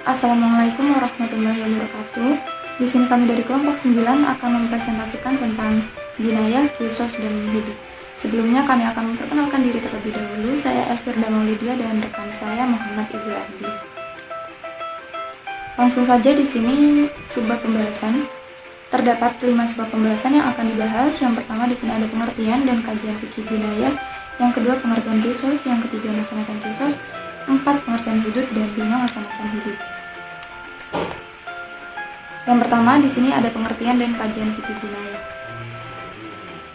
Assalamualaikum warahmatullahi wabarakatuh. Di sini kami dari kelompok 9 akan mempresentasikan tentang jinayah, kisos, dan hudud. Sebelumnya kami akan memperkenalkan diri terlebih dahulu. Saya Elfirda Maulidia dan rekan saya Muhammad Izul Andi. Langsung saja di sini subbab pembahasan. Terdapat 5 subbab pembahasan yang akan dibahas. Yang pertama di sini ada pengertian dan kajian fikih jinayah. Yang kedua pengertian kisos, yang ketiga macam-macam kisos, 4 pengertian hudud, dan 5 macam-macam hudud. Yang pertama di sini ada pengertian dan kajian fikih jinayah.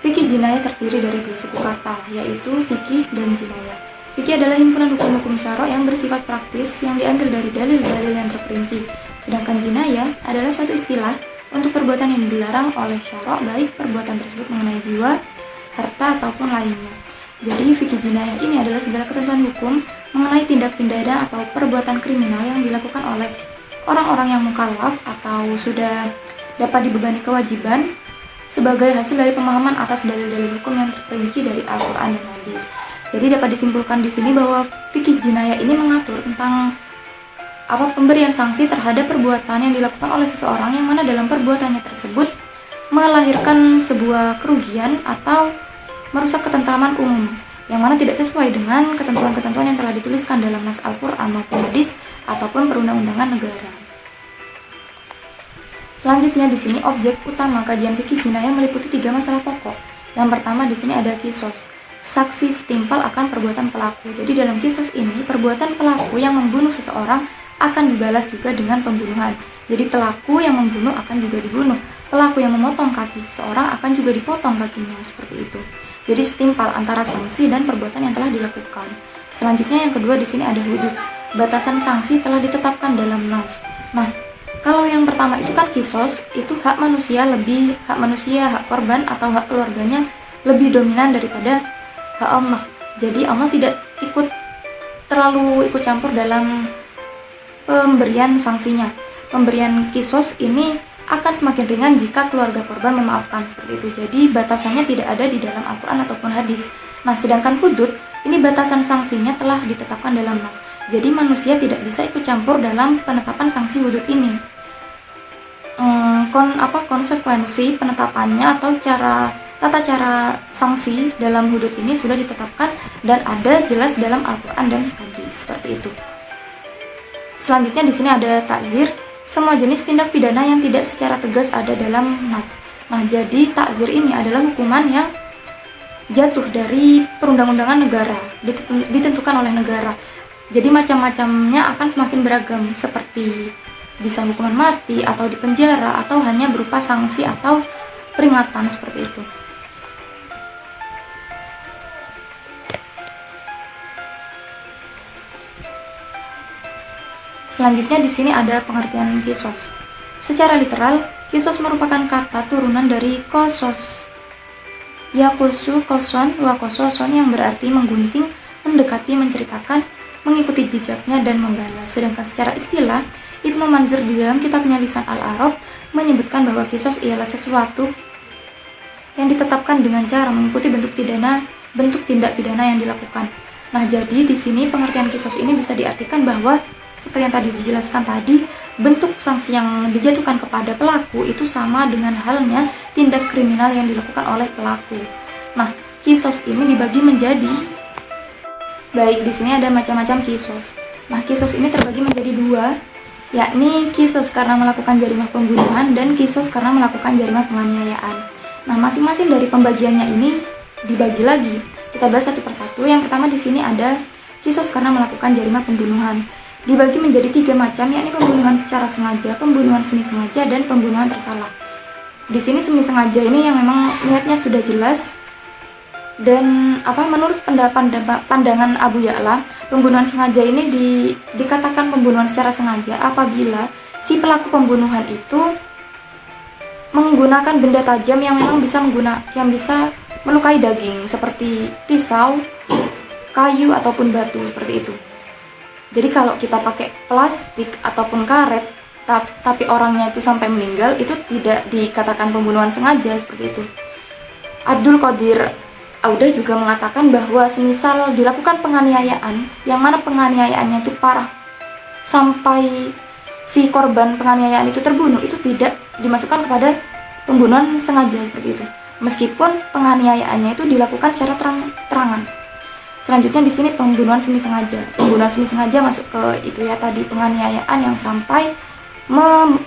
Fikih jinayah terdiri dari 2 suku kata, yaitu fikih dan jinayah. Fikih adalah himpunan hukum-hukum syara' yang bersifat praktis yang diambil dari dalil-dalil yang terperinci. Sedangkan jinayah adalah suatu istilah untuk perbuatan yang dilarang oleh syara', baik perbuatan tersebut mengenai jiwa, harta, ataupun lainnya. Jadi fikih jinayah ini adalah segala ketentuan hukum mengenai tindak pidana atau perbuatan kriminal yang dilakukan oleh orang-orang yang mukallaf atau sudah dapat dibebani kewajiban sebagai hasil dari pemahaman atas dalil-dalil hukum yang terperinci dari Al-Quran dan Hadis. Jadi dapat disimpulkan di sini bahwa fikih jinayah ini mengatur tentang pemberian sanksi terhadap perbuatan yang dilakukan oleh seseorang yang mana dalam perbuatannya tersebut melahirkan sebuah kerugian atau merusak ketentraman umum, yang mana tidak sesuai dengan ketentuan-ketentuan yang telah dituliskan dalam nas Al-Quran maupun hadis ataupun perundang-undangan negara. Selanjutnya di sini objek utama kajian fikih jinayah meliputi 3 masalah pokok. Yang pertama di sini ada kisos, saksi setimpal akan perbuatan pelaku. Jadi dalam kisos ini perbuatan pelaku yang membunuh seseorang akan dibalas juga dengan pembunuhan. Jadi pelaku yang membunuh akan juga dibunuh. Pelaku yang memotong kaki seseorang akan juga dipotong kakinya, seperti itu. Jadi setimpal antara sanksi dan perbuatan yang telah dilakukan. Selanjutnya yang kedua di sini ada hudud. Batasan sanksi telah ditetapkan dalam nas. Nah, kalau yang pertama itu kan kisos, itu hak manusia, hak korban atau hak keluarganya lebih dominan daripada hak Allah. Jadi Allah tidak terlalu ikut campur dalam pemberian sanksinya. Pemberian kisos ini akan semakin ringan jika keluarga korban memaafkan, seperti itu. Jadi batasannya tidak ada di dalam Al-Quran ataupun hadis. Nah, sedangkan hudud ini batasan sanksinya telah ditetapkan dalam nas. Jadi manusia tidak bisa ikut campur dalam penetapan sanksi hudud ini. Konsekuensi penetapannya atau tata cara sanksi dalam hudud ini sudah ditetapkan dan ada jelas dalam Al-Quran dan hadis, seperti itu. Selanjutnya di sini ada takzir, semua jenis tindak pidana yang tidak secara tegas ada dalam nas. Nah, jadi takzir ini adalah hukuman yang jatuh dari perundang-undangan negara, ditentukan oleh negara. Jadi macam-macamnya akan semakin beragam, seperti bisa hukuman mati atau dipenjara atau hanya berupa sanksi atau peringatan, seperti itu. Selanjutnya di sini ada pengertian kisos. Secara literal, kisos merupakan kata turunan dari kosos. Yakusu koson wa kososon yang berarti menggunting, mendekati, menceritakan, mengikuti jejaknya dan membalas. Sedangkan secara istilah, Ibnu Manzur di dalam kitabnya Lisan Al-Arab menyebutkan bahwa kisos ialah sesuatu yang ditetapkan dengan cara mengikuti bentuk tindak pidana yang dilakukan. Nah, jadi di sini pengertian kisos ini bisa diartikan bahwa seperti yang tadi dijelaskan tadi, bentuk sanksi yang dijatuhkan kepada pelaku itu sama dengan halnya tindak kriminal yang dilakukan oleh pelaku. Nah, kisos ini dibagi menjadi di sini ada macam-macam kisos. Nah, kisos ini terbagi menjadi 2, yakni kisos karena melakukan jarimah pembunuhan dan kisos karena melakukan jarimah penganiayaan. Nah, masing-masing dari pembagiannya ini dibagi lagi. Kita bahas satu persatu. Yang pertama di sini ada kisos karena melakukan jarimah pembunuhan. Dibagi menjadi 3 macam, yakni pembunuhan secara sengaja, pembunuhan semi sengaja, dan pembunuhan tersalah. Di sini semi sengaja ini yang memang niatnya sudah jelas dan menurut pandangan Abu Ya'la, pembunuhan sengaja ini dikatakan pembunuhan secara sengaja apabila si pelaku pembunuhan itu menggunakan benda tajam yang memang bisa melukai daging seperti pisau, kayu ataupun batu, seperti itu. Jadi kalau kita pakai plastik ataupun karet tapi orangnya itu sampai meninggal, itu tidak dikatakan pembunuhan sengaja, seperti itu. Abdul Qadir Audah juga mengatakan bahwa semisal dilakukan penganiayaan, yang mana penganiayaannya itu parah sampai si korban penganiayaan itu terbunuh, itu tidak dimasukkan kepada pembunuhan sengaja seperti itu. Meskipun penganiayaannya itu dilakukan secara terang-terangan. Selanjutnya di sini pembunuhan semi sengaja. Pembunuhan semi sengaja masuk ke itu ya tadi, penganiayaan yang sampai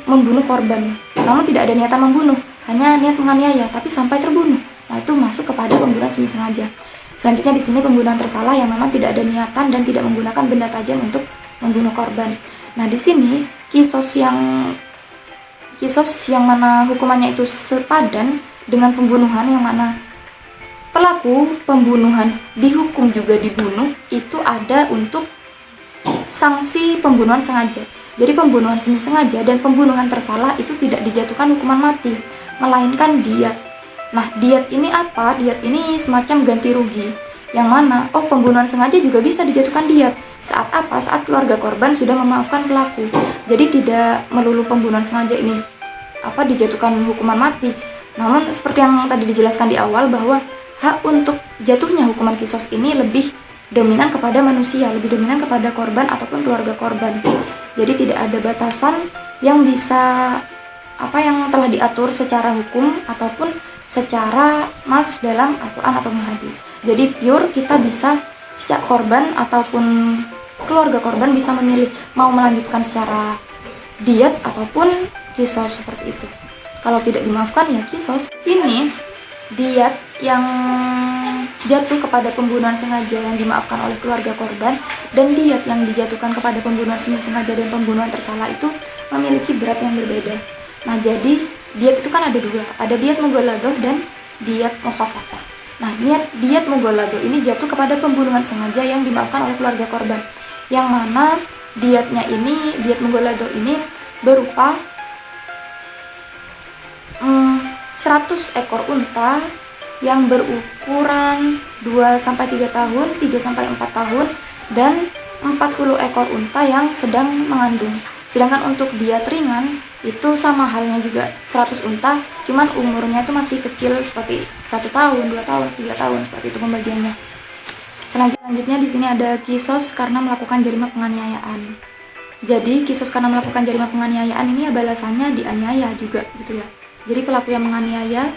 membunuh korban. Namun tidak ada niatan membunuh, hanya niat menganiaya tapi sampai terbunuh. Nah, itu masuk kepada pembunuhan semi sengaja. Selanjutnya di sini pembunuhan tersalah yang memang tidak ada niatan dan tidak menggunakan benda tajam untuk membunuh korban. Nah, di sini kisos yang mana hukumannya itu sepadan dengan pembunuhan, yang mana pelaku pembunuhan dihukum juga dibunuh, itu ada untuk sanksi pembunuhan sengaja. Jadi pembunuhan semi sengaja dan pembunuhan tersalah itu tidak dijatuhkan hukuman mati, melainkan diat. Nah, diat ini apa? Diat ini semacam ganti rugi, yang mana pembunuhan sengaja juga bisa dijatuhkan diat. Saat apa? Saat keluarga korban sudah memaafkan pelaku. Jadi tidak melulu pembunuhan sengaja ini dijatuhkan hukuman mati. Namun seperti yang tadi dijelaskan di awal, bahwa hak untuk jatuhnya hukuman kisos ini lebih dominan kepada manusia, lebih dominan kepada korban ataupun keluarga korban. Jadi tidak ada batasan yang bisa yang telah diatur secara hukum ataupun secara nas dalam Al-Quran atau hadis. Jadi pure kita bisa, sejak korban ataupun keluarga korban bisa memilih mau melanjutkan secara diat ataupun kisos seperti itu. Kalau tidak dimaafkan ya kisos. Sini diat yang jatuh kepada pembunuhan sengaja yang dimaafkan oleh keluarga korban dan diat yang dijatuhkan kepada pembunuhan semi sengaja dan pembunuhan tersalah itu memiliki berat yang berbeda. Nah, jadi diat itu kan ada dua, ada diat mughaladoh dan diat mukhafafah. Nah, diat mughaladoh ini jatuh kepada pembunuhan sengaja yang dimaafkan oleh keluarga korban, yang mana diatnya ini, diat mughaladoh ini berupa 100 ekor unta yang berukuran 2-3 tahun, 3-4 tahun, dan 40 ekor unta yang sedang mengandung. Sedangkan untuk diat ringan itu sama halnya juga 100 unta, cuman umurnya itu masih kecil seperti 1 tahun, 2 tahun, 3 tahun, seperti itu pembagiannya. Selanjutnya di sini ada kisos karena melakukan jarima penganiayaan. Jadi kisos karena melakukan jarima penganiayaan ini ya balasannya dianiaya juga gitu ya. Jadi pelaku yang menganiaya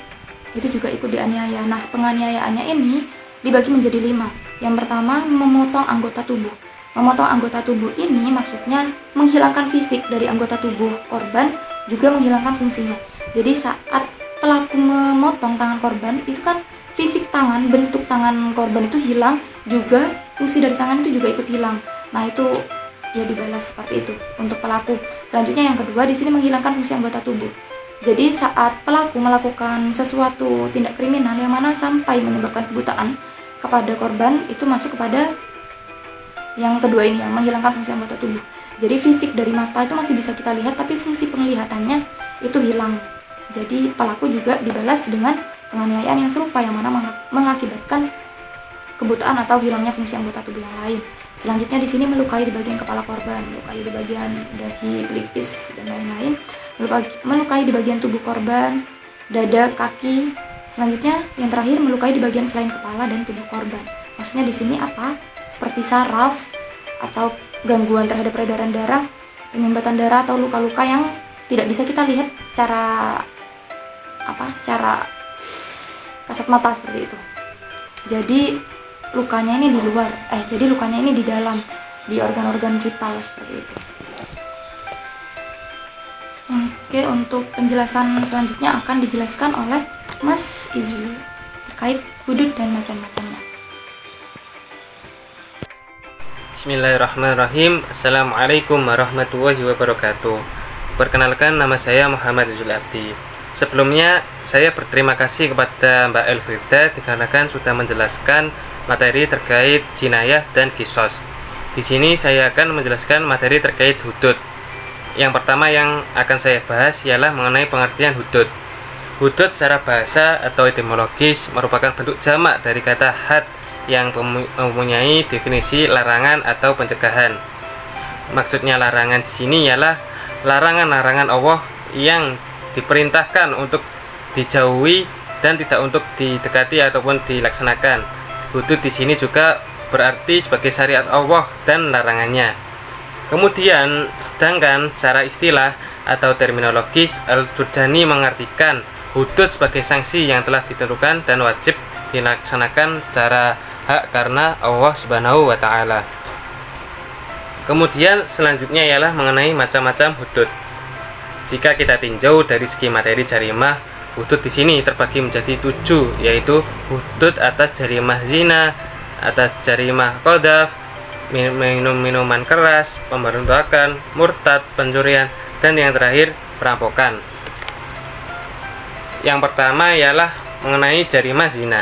itu juga ikut dianiaya. Nah, penganiayaannya ini dibagi menjadi 5. Yang pertama, memotong anggota tubuh. Memotong anggota tubuh ini maksudnya menghilangkan fisik dari anggota tubuh korban, juga menghilangkan fungsinya. Jadi saat pelaku memotong tangan korban, itu kan fisik tangan, bentuk tangan korban itu hilang, juga fungsi dari tangan itu juga ikut hilang. Nah, itu ya dibalas seperti itu untuk pelaku. Selanjutnya yang kedua, di sini menghilangkan fungsi anggota tubuh. Jadi saat pelaku melakukan sesuatu tindak kriminal yang mana sampai menyebabkan kebutaan kepada korban, itu masuk kepada yang kedua ini, yang menghilangkan fungsi anggota tubuh. Jadi fisik dari mata itu masih bisa kita lihat, tapi fungsi penglihatannya itu hilang. Jadi pelaku juga dibalas dengan penganiayaan yang serupa, yang mana mengakibatkan kebutaan atau hilangnya fungsi anggota tubuh yang lain. Selanjutnya di sini melukai di bagian kepala korban, melukai di bagian dahi, pelipis, dan lain-lain. Melukai di bagian tubuh korban, dada, kaki. Selanjutnya yang terakhir melukai di bagian selain kepala dan tubuh korban. Maksudnya di sini apa? Seperti saraf atau gangguan terhadap peredaran darah, penyumbatan darah atau luka-luka yang tidak bisa kita lihat secara kasat mata seperti itu. Jadi lukanya ini di luar, jadi lukanya ini di dalam, di organ-organ vital seperti itu. Oke, untuk penjelasan selanjutnya akan dijelaskan oleh Mas Izul terkait hudud dan macam-macamnya. Bismillahirrahmanirrahim. Assalamualaikum warahmatullahi wabarakatuh. Perkenalkan, nama saya Muhammad Izul Abdi. Sebelumnya saya berterima kasih kepada Mbak Elfrida dikarenakan sudah menjelaskan materi terkait jinayah dan kisos. Di sini saya akan menjelaskan materi terkait hudud. Yang pertama yang akan saya bahas ialah mengenai pengertian hudud. Hudud secara bahasa atau etimologis merupakan bentuk jamak dari kata had yang mempunyai definisi larangan atau pencegahan. Maksudnya larangan di sini ialah larangan-larangan Allah yang diperintahkan untuk dijauhi dan tidak untuk didekati ataupun dilaksanakan. Hudud di sini juga berarti sebagai syariat Allah dan larangannya. Kemudian, sedangkan secara istilah atau terminologis, Al-Jurjani mengartikan hudud sebagai sanksi yang telah ditentukan dan wajib dilaksanakan secara hak karena Allah Subhanahu wa Ta'ala. Kemudian selanjutnya ialah mengenai macam-macam hudud. Jika kita tinjau dari segi materi jarimah, hudud di sini terbagi menjadi 7, yaitu hudud atas jarimah zina, atas jarimah qadzaf, minum minuman keras, pemberontakan, murtad, pencurian, dan yang terakhir perampokan. Yang pertama ialah mengenai jarimah zina.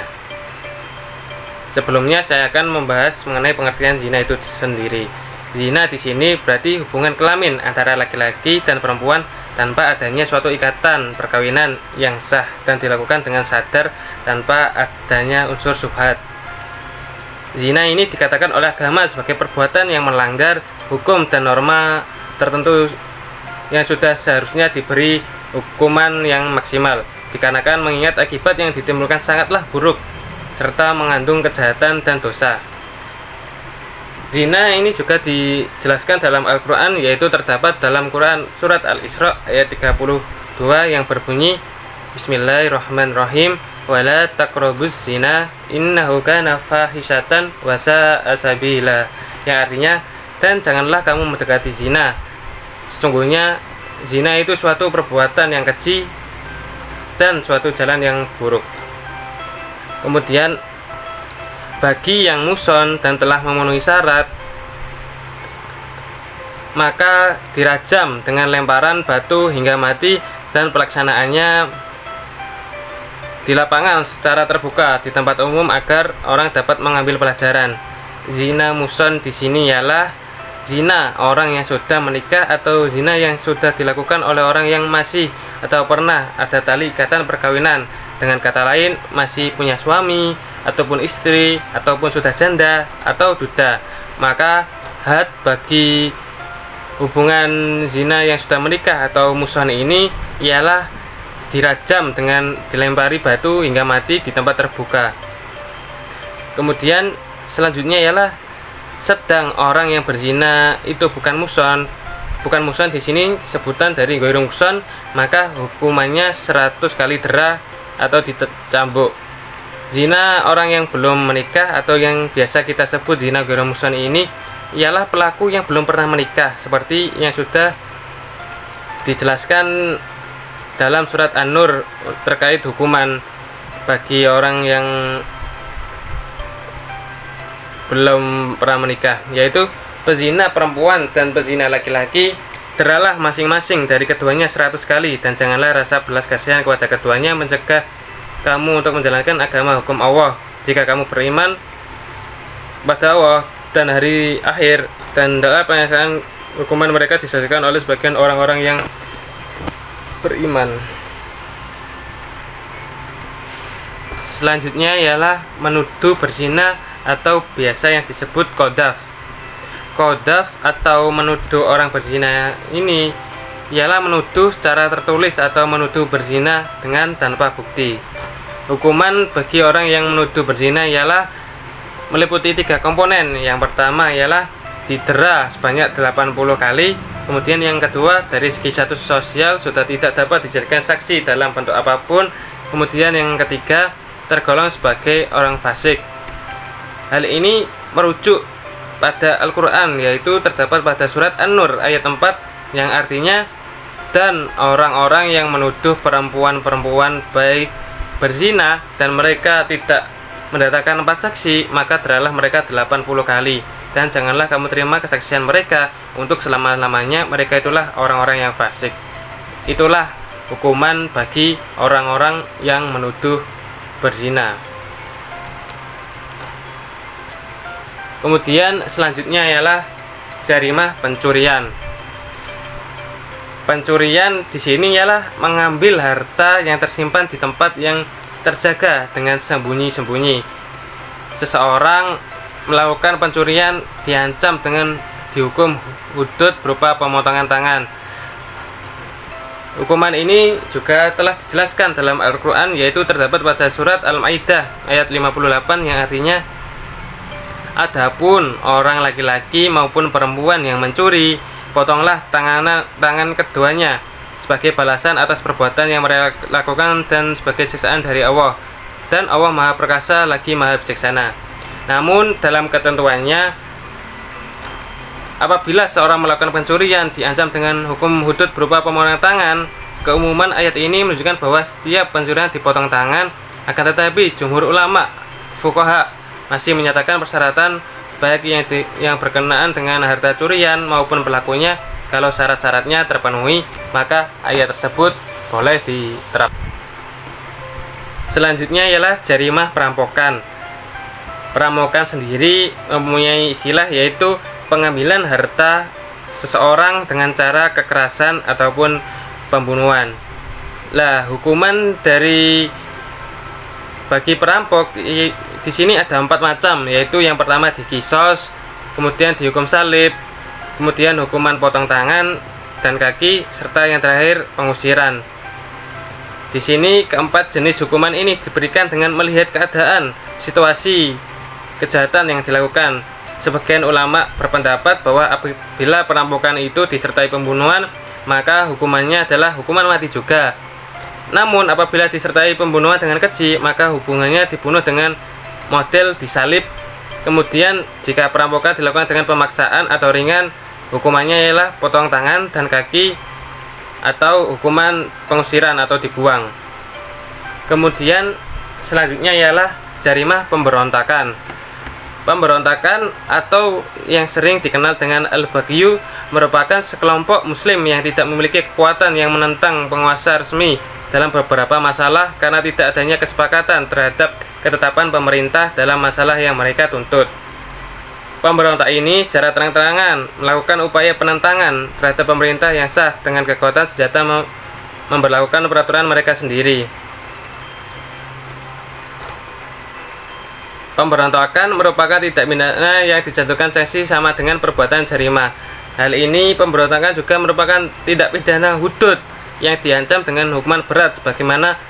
Sebelumnya saya akan membahas mengenai pengertian zina itu sendiri. Zina di sini berarti hubungan kelamin antara laki-laki dan perempuan tanpa adanya suatu ikatan perkawinan yang sah dan dilakukan dengan sadar tanpa adanya unsur syubhat. Zina ini dikatakan oleh agama sebagai perbuatan yang melanggar hukum dan norma tertentu yang sudah seharusnya diberi hukuman yang maksimal, dikarenakan mengingat akibat yang ditimbulkan sangatlah buruk serta mengandung kejahatan dan dosa. Zina ini juga dijelaskan dalam Al-Quran, yaitu terdapat dalam Quran surat Al-Isra ayat 32 yang berbunyi Bismillahirrahmanirrahim, wala taqrabuz zina innahu kana fahisyatan wa sa'a sabila, yang artinya, dan janganlah kamu mendekati zina, sesungguhnya zina itu suatu perbuatan yang keji dan suatu jalan yang buruk. Kemudian bagi yang muson dan telah memenuhi syarat, maka dirajam dengan lemparan batu hingga mati, dan pelaksanaannya di lapangan secara terbuka di tempat umum agar orang dapat mengambil pelajaran. Zina muson di sini ialah zina orang yang sudah menikah atau zina yang sudah dilakukan oleh orang yang masih atau pernah ada tali ikatan perkawinan, dengan kata lain masih punya suami ataupun istri ataupun sudah janda atau duda. Maka had bagi hubungan zina yang sudah menikah atau muson ini ialah dirajam dengan dilempari batu hingga mati di tempat terbuka. Kemudian selanjutnya ialah sedang orang yang berzina itu bukan muson. Bukan muson di sini sebutan dari ghairu muson, maka hukumannya 100 kali dera atau dicambuk. Zina orang yang belum menikah atau yang biasa kita sebut zina ghairu muson ini ialah pelaku yang belum pernah menikah, seperti yang sudah dijelaskan dalam surat An-Nur terkait hukuman bagi orang yang belum pernah menikah, yaitu pezina perempuan dan pezina laki-laki deralah masing-masing dari keduanya 100 kali, dan janganlah rasa belas kasihan kepada keduanya mencegah kamu untuk menjalankan agama hukum Allah jika kamu beriman pada Allah dan hari akhir, dan dalam penyelesaian hukuman mereka diselesaikan oleh sebagian orang-orang yang beriman. Selanjutnya ialah menuduh berzina atau biasa yang disebut qadzaf. Qadzaf atau menuduh orang berzina ini ialah menuduh secara tertulis atau menuduh berzina dengan tanpa bukti. Hukuman bagi orang yang menuduh berzina ialah meliputi 3 komponen. Yang pertama ialah didera sebanyak 80 kali. Kemudian yang kedua, dari segi status sosial sudah tidak dapat dijadikan saksi dalam bentuk apapun. Kemudian yang ketiga, tergolong sebagai orang fasik. Hal ini merujuk pada Al-Quran, yaitu terdapat pada surat An-Nur ayat 4 yang artinya, dan orang-orang yang menuduh perempuan-perempuan baik berzina dan mereka tidak mendatangkan 4 saksi, maka deralah mereka 80 kali, dan janganlah kamu terima kesaksian mereka untuk selama-lamanya. Mereka itulah orang-orang yang fasik. Itulah hukuman bagi orang-orang yang menuduh berzina. Kemudian selanjutnya ialah jarimah pencurian. Pencurian di sini ialah mengambil harta yang tersimpan di tempat yang terjaga dengan sembunyi-sembunyi. Seseorang melakukan pencurian diancam dengan dihukum hudud berupa pemotongan tangan. Hukuman ini juga telah dijelaskan dalam Al-Quran, yaitu terdapat pada surat Al-Maidah ayat 58 yang artinya, Adapun orang laki-laki maupun perempuan yang mencuri, potonglah tangan keduanya sebagai balasan atas perbuatan yang mereka lakukan dan sebagai siksaan dari Allah. Dan Allah Maha Perkasa lagi Maha Bijaksana. Namun dalam ketentuannya, apabila seorang melakukan pencurian diancam dengan hukum hudud berupa pemotongan tangan. Keumuman ayat ini menunjukkan bahwa setiap pencurian dipotong tangan, akan tetapi jumhur ulama fuqaha masih menyatakan persyaratan baik yang berkenaan dengan harta curian maupun pelakunya. Kalau syarat-syaratnya terpenuhi, maka ayat tersebut boleh diterapkan. Selanjutnya ialah jarimah perampokan. Perampokan sendiri mempunyai istilah, yaitu pengambilan harta seseorang dengan cara kekerasan ataupun pembunuhan. Lah, hukuman bagi perampok di sini ada 4 macam, yaitu yang pertama dikisos, kemudian dihukum salib, kemudian hukuman potong tangan dan kaki, serta yang terakhir pengusiran. Di sini keempat jenis hukuman ini diberikan dengan melihat keadaan, situasi kejahatan yang dilakukan. Sebagian ulama berpendapat bahwa apabila perampokan itu disertai pembunuhan, maka hukumannya adalah hukuman mati juga. Namun apabila disertai pembunuhan dengan keji, maka hukumannya dibunuh dengan model disalib. Kemudian jika perampokan dilakukan dengan pemaksaan atau ringan, hukumannya ialah potong tangan dan kaki atau hukuman pengusiran atau dibuang. Kemudian selanjutnya ialah jarimah pemberontakan. Pemberontakan atau yang sering dikenal dengan al-Baghyu merupakan sekelompok muslim yang tidak memiliki kekuatan yang menentang penguasa resmi dalam beberapa masalah karena tidak adanya kesepakatan terhadap ketetapan pemerintah dalam masalah yang mereka tuntut. Pemberontak ini secara terang-terangan melakukan upaya penentangan terhadap pemerintah yang sah dengan kekuatan senjata memberlakukan peraturan mereka sendiri. Pemberontakan merupakan tindak pidana yang dijatuhkan sanksi sama dengan perbuatan jarimah. Hal ini pemberontakan juga merupakan tindak pidana hudud yang diancam dengan hukuman berat sebagaimana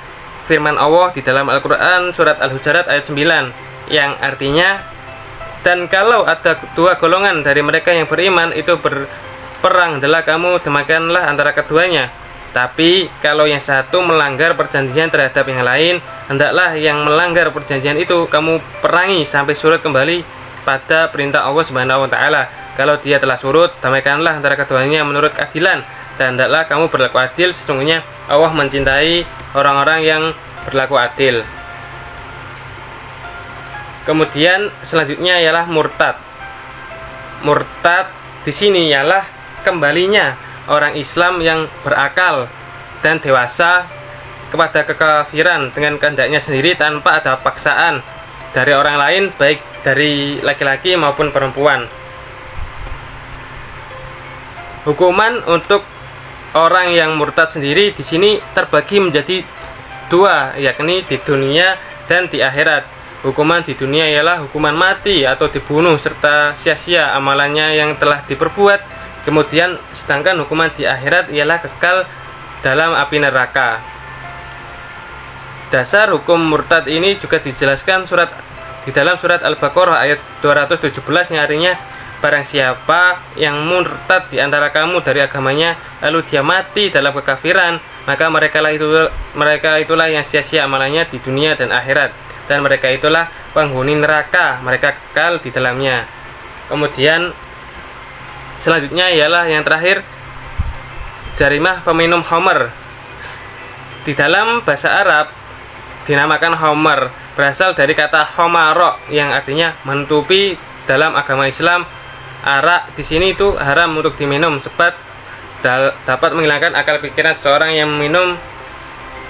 firman Allah di dalam Al-Quran surat Al-Hujurat ayat 9 yang artinya, dan kalau ada 2 golongan dari mereka yang beriman itu berperang, hendaklah kamu demikianlah antara keduanya. Tapi kalau yang satu melanggar perjanjian terhadap yang lain, hendaklah yang melanggar perjanjian itu kamu perangi sampai surut kembali pada perintah Allah Subhanahu wa taala. Kalau dia telah surut, damaikanlah antara keduanya menurut keadilan, dan hendaklah kamu berlaku adil, sesungguhnya Allah mencintai orang-orang yang berlaku adil. Kemudian selanjutnya ialah murtad. Murtad di sini ialah kembalinya orang Islam yang berakal dan dewasa kepada kekafiran dengan kehendaknya sendiri tanpa ada paksaan dari orang lain, baik dari laki-laki maupun perempuan. Hukuman untuk orang yang murtad sendiri di sini terbagi menjadi 2, yakni di dunia dan di akhirat. Hukuman di dunia ialah hukuman mati atau dibunuh serta sia-sia amalannya yang telah diperbuat. Kemudian sedangkan hukuman di akhirat ialah kekal dalam api neraka. Dasar hukum murtad ini juga dijelaskan di dalam surat Al-Baqarah ayat 217 yang artinya, barang siapa yang murtad di antara kamu dari agamanya lalu dia mati dalam kekafiran, maka mereka itulah yang sia-sia amalannya di dunia dan akhirat, dan mereka itulah penghuni neraka, mereka kekal di dalamnya. Kemudian selanjutnya ialah yang terakhir, jarimah peminum khamr. Di dalam bahasa Arab dinamakan khamr berasal dari kata khamara yang artinya menutupi. Dalam agama Islam, arak di sini itu haram untuk diminum sebab dapat menghilangkan akal pikiran seseorang yang minum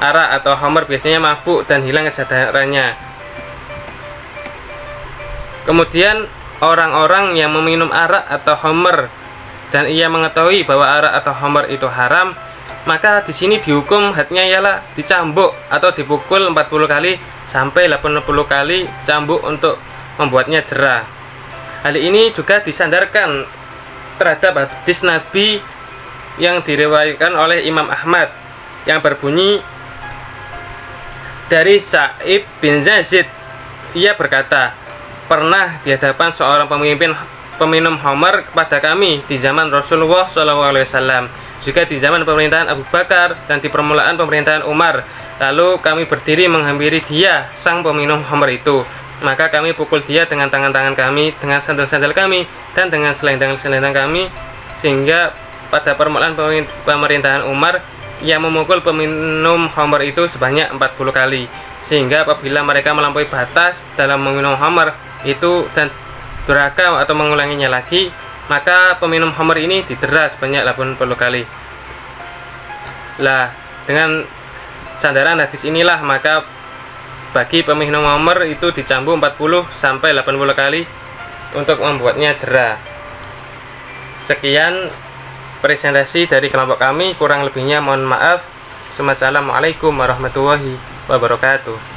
arak atau khamr, biasanya mabuk dan hilang kesadarannya. Kemudian orang-orang yang meminum arak atau khamr dan ia mengetahui bahwa arak atau khamr itu haram, maka di sini dihukum hadnya ialah dicambuk atau dipukul 40 kali sampai 80 kali cambuk untuk membuatnya jera. Hal ini juga disandarkan terhadap hadis Nabi yang diriwayatkan oleh Imam Ahmad yang berbunyi dari Sa'ib bin Yazid, ia berkata, pernah di hadapan seorang peminum khamar kepada kami di zaman Rasulullah SAW, juga di zaman pemerintahan Abu Bakar dan di permulaan pemerintahan Umar. Lalu kami berdiri menghampiri dia, sang peminum khamar itu. Maka kami pukul dia dengan tangan-tangan kami, dengan sandal-sandal kami, dan dengan selendang-selendang kami, sehingga pada permulaan pemerintahan Umar yang memukul peminum khamar itu sebanyak 40 kali, sehingga apabila mereka melampaui batas dalam meminum khamar itu dan durhaka atau mengulanginya lagi, maka peminum khamar ini didera sebanyak 80 kali. Lah, dengan sandaran hadis inilah maka bagi peminum khamar itu dicambuk 40 sampai 80 kali untuk membuatnya jera. Sekian presentasi dari kelompok kami, kurang lebihnya mohon maaf. Wassalamualaikum warahmatullahi wabarakatuh.